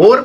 4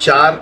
4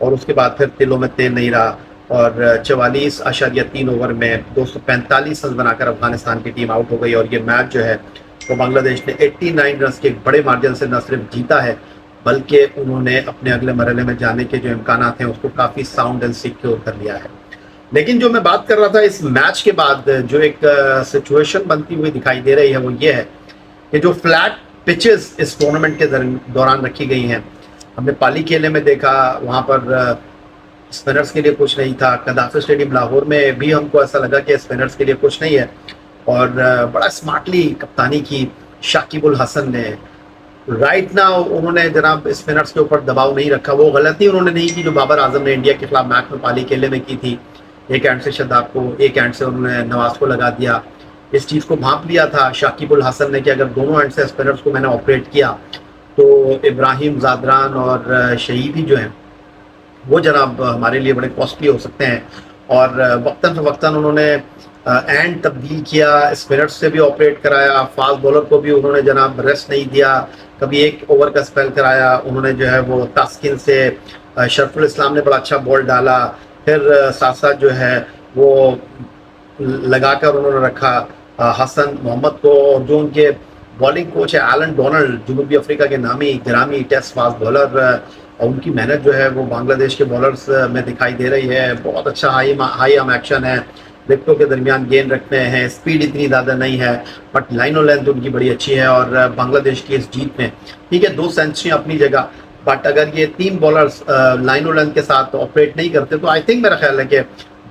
اور اس کے بعد پھر دلوں میں تیل نہیں رہا اور 44.3 اوور میں 245 رنز بنا کر افغانستان کی ٹیم آؤٹ ہو گئی، اور یہ میچ جو ہے وہ بنگلہ دیش نے 89 رنز کے ایک بڑے مارجن سے نہ صرف جیتا ہے بلکہ انہوں نے اپنے اگلے مرحلے میں جانے کے جو امکانات ہیں اس کو کافی ساؤنڈ اینڈ سیکیور کر لیا ہے۔ لیکن جو میں بات کر رہا تھا اس میچ کے بعد جو ایک سچویشن بنتی ہوئی دکھائی دے رہی ہے وہ یہ ہے کہ جو فلیٹ پچز اس ٹورنامنٹ کے دوران رکھی گئی ہیں، ہم نے پالی کھیلے میں دیکھا وہاں پر اسپنرز کے لیے کچھ نہیں تھا، قذافی اسٹیڈیم لاہور میں بھی ہم کو ایسا لگا کہ اسپنرز کے لیے کچھ نہیں ہے، اور بڑا اسمارٹلی کپتانی کی شاکب الحسن نے رائٹ ناؤ انہوں نے جناب اسپنرز کے اوپر دباؤ نہیں رکھا۔ وہ غلطی انہوں نے نہیں کی جو بابر اعظم نے انڈیا کے خلاف میچ میں پالی کھیلے میں کی تھی، ایک اینڈ سے شاداب کو، ایک اینڈ سے انہوں نے نواز کو لگا دیا۔ اس چیز کو بھانپ لیا تھا شاکب الحسن نے کہ اگر دونوں اینڈ سے اسپنرز کو میں نے آپریٹ کیا تو ابراہیم زادران اور شہیدی جو ہیں وہ جناب ہمارے لیے بڑے کاسٹلی ہو سکتے ہیں، اور وقتاً فوقتاً انہوں نے اینڈ تبدیل کیا، اسپنرز سے بھی آپریٹ کرایا، فاسٹ بولر کو بھی انہوں نے جناب ریسٹ نہیں دیا، کبھی ایک اوور کا اسپیل کرایا، انہوں نے جو ہے وہ تاسکین سے شرف الاسلام نے بڑا اچھا بال ڈالا، پھر ساتھ ساتھ جو ہے وہ لگا کر انہوں نے رکھا حسن محمد کو، اور جو ان کے بالنگ کوچ ہے ایلن ڈونلڈ جنوبی افریقہ کے نامی گرامی ٹیسٹ فاسٹ بالر، اور ان کی محنت جو ہے وہ بنگلہ دیش کے بالرز میں دکھائی دے رہی ہے۔ بہت اچھا ہائی آرم ایکشن ہے، وکٹوں کے درمیان گیند رکھتے ہیں، سپیڈ اتنی زیادہ نہیں ہے بٹ لائن و لینتھ ان کی بڑی اچھی ہے، اور بنگلہ دیش کی اس جیت میں ٹھیک ہے 2 سینچریاں اپنی جگہ، بٹ اگر یہ 3 بالرز لائن و لینتھ کے ساتھ آپریٹ نہیں کرتے تو آئی تھنک میرا خیال ہے کہ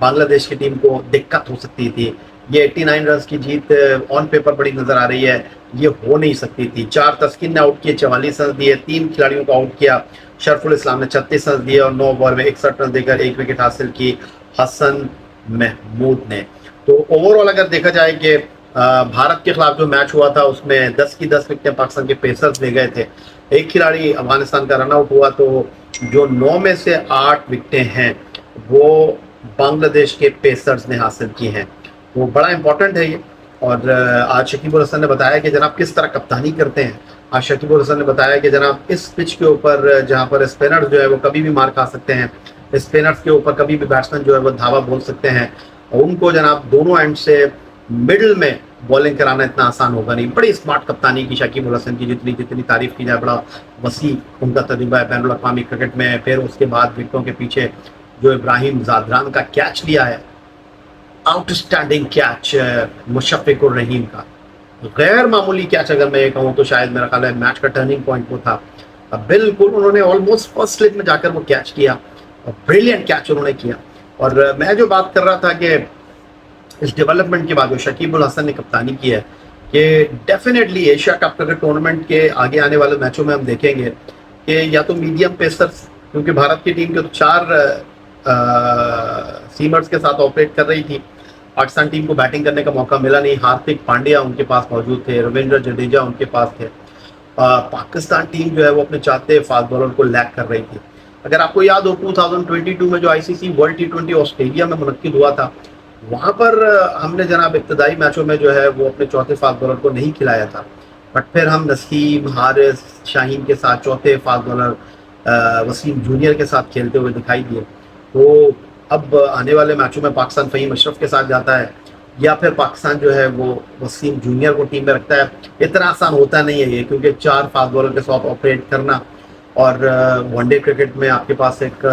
بنگلہ دیش کی ٹیم کو دقت ہو سکتی تھی۔ یہ 89 رنز کی جیت آن پیپر بڑی نظر آ رہی ہے، یہ ہو نہیں سکتی تھی۔ 4 تسکین نے آؤٹ کیے، 44 رنز دیے، 3 کھلاڑیوں کو آؤٹ کیا، شرف الاسلام نے 36 رنز دیے اور 9 اوور میں 61 رن دے کر 1 وکٹ حاصل کی حسن محمود نے۔ تو اوور آل اگر دیکھا جائے کہ بھارت کے خلاف جو میچ ہوا تھا اس میں 10 کی 10 وکٹیں پاکستان کے پیسرز لے گئے تھے، ایک کھلاڑی افغانستان کا رن آؤٹ ہوا، تو جو 9 میں سے 8 وکٹیں ہیں وہ بنگلہ دیش کے پیسرز نے حاصل کی ہیں، وہ بڑا امپورٹنٹ ہے یہ۔ اور آج شکیب الحسن نے بتایا کہ جناب کس طرح کپتانی کرتے ہیں۔ آج شکیب الحسن نے بتایا کہ جناب اس پچ کے اوپر جہاں پر اسپنر جو ہے وہ کبھی بھی مار کھا سکتے ہیں، اسپنرز کے اوپر کبھی بھی بیٹسمین جو ہے وہ دھاوا بول سکتے ہیں، اور ان کو جناب دونوں اینڈ سے مڈل میں بالنگ کرانا اتنا آسان ہوگا نہیں۔ بڑی اسمارٹ کپتانی کی شکیب الحسن کی، جتنی تعریف کی جائے بڑا وسیع ان کا تجربہ ہے بین الاقوامی کرکٹ میں۔ پھر اس کے بعد وکٹوں کے پیچھے جو ابراہیم زادران کا کیچ لیا ہے، آؤٹ اسٹینڈنگ کیچ مشفق الرحیم کا، غیر معمولی کیچ اگر میں یہ کہوں تو شاید میرا خیال ہے میچ کا ٹرننگ پوائنٹ وہ تھا۔ بالکل انہوں نے آلموسٹ فرسٹ سلپ میں جا کر وہ کیچ کیا، بریلینٹ کیچ انہوں نے کیا۔ اور میں جو بات کر رہا تھا کہ اس ڈیولپمنٹ کے بعد جو شکیب الحسن نے کپتانی کی ہے کہ definitely Asia cup cricket tournament کے آگے آنے والے میچوں میں ہم دیکھیں گے کہ یا تو میڈیم پیسرز، کیونکہ بھارت کی ٹیم کے تو 4 سیمرز کے ساتھ آپریٹ کر رہی تھی، پاکستان ٹیم کو بیٹنگ کرنے کا موقع ملا نہیں۔ ہاردک پانڈیا ان کے پاس موجود تھے، رویندر جڈیجا ان کے پاس تھے، پاکستان ٹیم جو ہے وہ اپنے چاہتے فاسٹ بالر کو لیگ کر رہی تھی۔ اگر آپ کو یاد ہو 2022 میں جو آئی سی سی ورلڈ T20 آسٹریلیا میں منعقد ہوا تھا، وہاں پر ہم نے جناب ابتدائی میچوں میں جو ہے وہ اپنے چوتھے فاسٹ بالر کو نہیں کھلایا تھا، بٹ پھر ہم نسیم، حارث، شاہین کے ساتھ چوتھے فاسٹ بالر وسیم جونیئر کے ساتھ کھیلتے ہوئے دکھائی دیے۔ تو اب آنے والے میچوں میں پاکستان فہیم اشرف کے ساتھ جاتا ہے یا پھر پاکستان جو ہے وہ وسیم جونیئر کو ٹیم میں رکھتا ہے۔ اتنا آسان ہوتا نہیں ہے یہ، کیونکہ 4 فاسٹ بالر کے ساتھ آپریٹ کرنا، اور ون ڈے کرکٹ میں آپ کے پاس ایک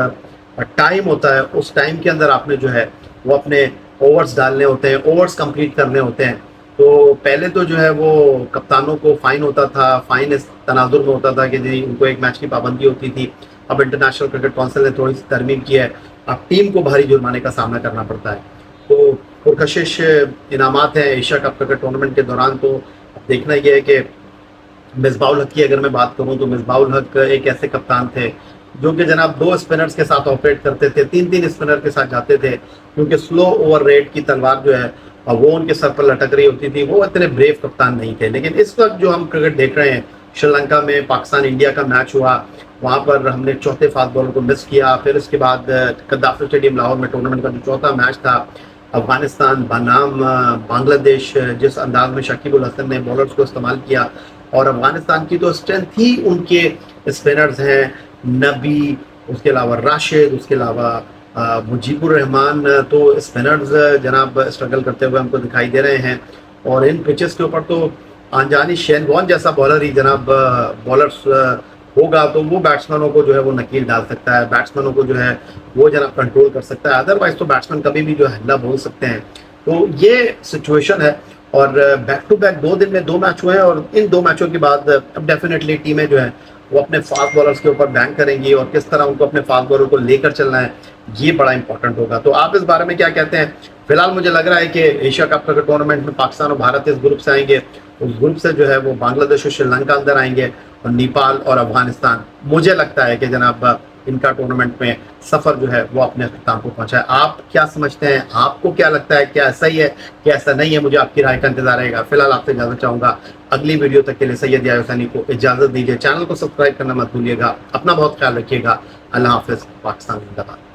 ٹائم ہوتا ہے، اس ٹائم کے اندر آپ نے جو ہے وہ اپنے اوورز ڈالنے ہوتے ہیں، اوورز کمپلیٹ کرنے ہوتے ہیں۔ تو پہلے تو جو ہے وہ کپتانوں کو فائن ہوتا تھا، فائن اس تناظر میں ہوتا تھا کہ جی ان کو ایک میچ کی پابندی ہوتی تھی۔ اب انٹرنیشنل کرکٹ کونسل نے تھوڑی سی ترمیم کی ہے، اب ٹیم کو بھاری جرمانے کا سامنا کرنا پڑتا ہے۔ تو پرکشش انعامات ہیں ایشیا کپ کرکٹ ٹورنامنٹ کے دوران۔ تو اب دیکھنا یہ ہے کہ مصباح الحق کی اگر میں بات کروں تو مصباح الحق ایک ایسے کپتان تھے جو کہ جناب 2 اسپنرز کے ساتھ آپریٹ کرتے تھے، 3 اسپنر کے ساتھ جاتے تھے، کیونکہ سلو اوور ریٹ کی تلوار جو ہے وہ ان کے سر پر لٹک رہی ہوتی تھی۔ وہ اتنے بریو کپتان نہیں تھے، لیکن اس وقت جو ہم کرکٹ دیکھ رہے ہیں، شری لنکا میں پاکستان انڈیا کا میچ ہوا، وہاں پر ہم نے چوتھے فاسٹ بالر کو مس کیا۔ پھر اس کے بعد قذافی اسٹیڈیم لاہور میں ٹورنامنٹ کا جو چوتھا میچ تھا، افغانستان بنام بنگلہ دیش، جس انداز میں شکیب الحسن نے بالرز کو استعمال کیا، اور افغانستان کی تو اسٹرینتھ ہی ان کے اسپنرز ہیں، نبی، اس کے علاوہ راشد، اس کے علاوہ مجیب الرحمان، تو اسپنرز جناب اسٹرگل کرتے ہوئے ہم کو دکھائی دے رہے ہیں. اور ان پچز کے اوپر تو آنجانی شین وان جیسا بالر ہی جناب بالرز ہوگا تو وہ بیٹسمینوں کو جو ہے وہ نکیل ڈال سکتا ہے، بیٹسمینوں کو جو ہے وہ جناب کنٹرول کر سکتا ہے. ادروائز تو بیٹسمین کبھی بھی جو ہے حملہ بول سکتے ہیں. تو یہ سچویشن ہے. اور بیک ٹو بیک 2 دن میں 2 میچ ہوئے ہیں، اور ان 2 میچوں کے بعد اب ڈیفینیٹلی ٹیمیں جو ہے وہ اپنے فاسٹ بالرز کے اوپر بینک کریں گی، اور کس طرح ان کو اپنے فاسٹ بالر کو لے کر چلنا ہے یہ بڑا امپورٹنٹ ہوگا. تو آپ اس بارے میں کیا کہتے ہیں؟ فی الحال مجھے لگ رہا ہے کہ ایشیا کپ کا ٹورنامنٹ میں پاکستان اور بھارت اس گروپ سے آئیں گے. اس گروپ سے جو ہے وہ بنگلہ دیش اور شری لنکا اندر آئیں گے، اور نیپال اور افغانستان مجھے لگتا ہے کہ جناب ان کا ٹورنامنٹ میں سفر جو ہے وہ اپنے اختتام کو پہنچا ہے. آپ کیا سمجھتے ہیں؟ آپ کو کیا لگتا ہے؟ کیا ایسا ہی ہے کہ ایسا نہیں ہے؟ مجھے آپ کی رائے کا انتظار رہے گا. فی الحال آپ سے اجازت چاہوں گا. اگلی ویڈیو تک کے لیے سید یحییٰ حسینی کو اجازت دیجیے. چینل کو سبسکرائب کرنا مت بھولیے گا. اپنا بہت خیال رکھیے گا. اللہ حافظ. پاکستان زندہ باد.